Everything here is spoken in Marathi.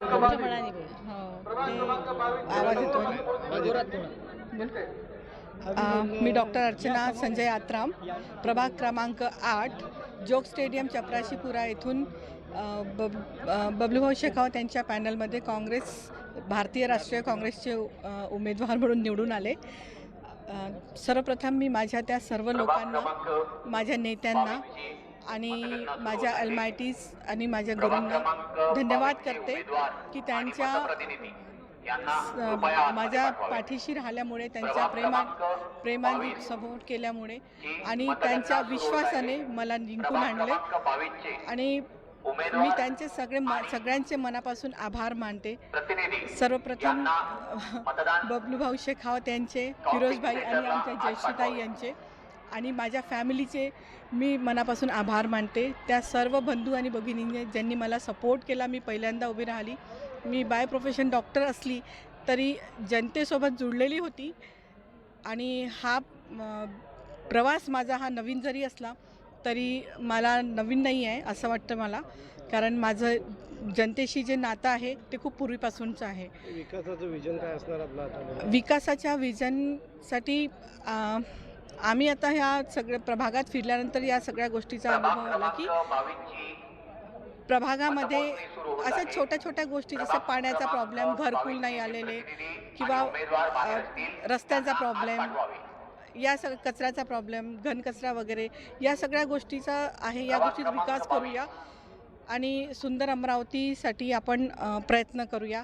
तुमच्या मनाने बोल. हो ते आवाज येतो मी डॉक्टर अर्चना संजय आत्राम, प्रभाग क्रमांक 8, जोग स्टेडियम चपराशीपुरा येथून बबलूभाऊ शेखावत यांच्या पॅनलमध्ये भारतीय राष्ट्रीय काँग्रेसचे उमेदवार म्हणून निवडून आले. सर्वप्रथम मी माझ्या त्या सर्व लोकांना, माझ्या नेत्यांना आणि माझ्या एलमायटीज आणि माझ्या गुरूंना धन्यवाद करते की त्यांच्या माझ्या पाठीशी राहिल्यामुळे, त्यांच्या प्रेमाने सपोर्ट केल्यामुळे आणि त्यांच्या विश्वासाने मला जिंकून आणले. आणि मी त्यांचे सगळ्यांचे मनापासून आभार मानते. सर्वप्रथम बबलूभाऊ शेखावत यांचे, फिरोजभाई आणि आमच्या जयश्रीताई यांचे आणि माझ्या फॅमिलीचे मी मनापासून आभार मानते. त्या सर्व बंधू आणि भगिनींनी ज्यांनी मला सपोर्ट केला. मी पहिल्यांदा उभी राहिली. मी बाय प्रोफेशन डॉक्टर असली तरी जनतेसोबत जुळलेली होती आणि हा प्रवास माझा नवीन जरी असला तरी मला नवीन नाही आहे असं वाटतं मला, कारण माझं जनतेशी जे नातं आहे ते खूप पूर्वीपासूनचं आहे. विकासाचं विजन काय असणार आपलं आता? विकासाच्या विजनसाठी आम्ही आता ह्या सगळ्या प्रभागात फिरल्यानंतर या सगळ्या गोष्टीचा अनुभव आला की प्रभागामध्ये अशा छोट्या गोष्टी जसं पाण्याचा प्रॉब्लेम, घरकुल नाही आलेले किंवा रस्त्यांचा प्रॉब्लेम, या कचऱ्याचा प्रॉब्लेम, घनकचरा वगैरे या सगळ्या गोष्टीचा आहे. या गोष्टीचा विकास करूया आणि सुंदर अमरावतीसाठी आपण प्रयत्न करूया.